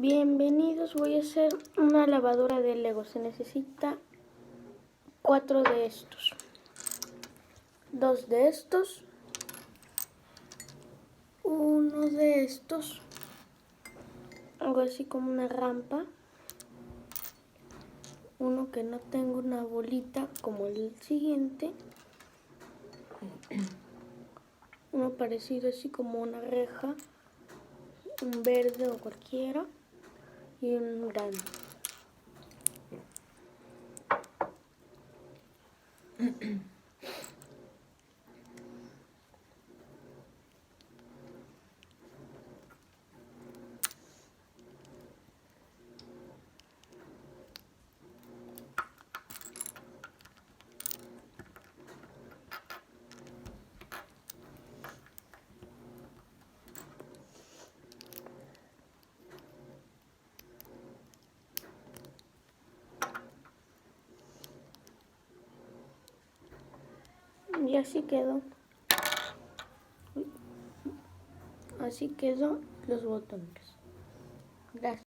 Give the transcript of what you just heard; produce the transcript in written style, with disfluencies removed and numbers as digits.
Bienvenidos, voy a hacer una lavadora de Lego. Se necesita 4 de estos, 2 de estos, 1 de estos, algo así como una rampa, uno que no tenga una bolita como el siguiente, uno parecido así como una reja, un verde o cualquiera, y un grande. Y así quedó. Así quedó los botones. Gracias.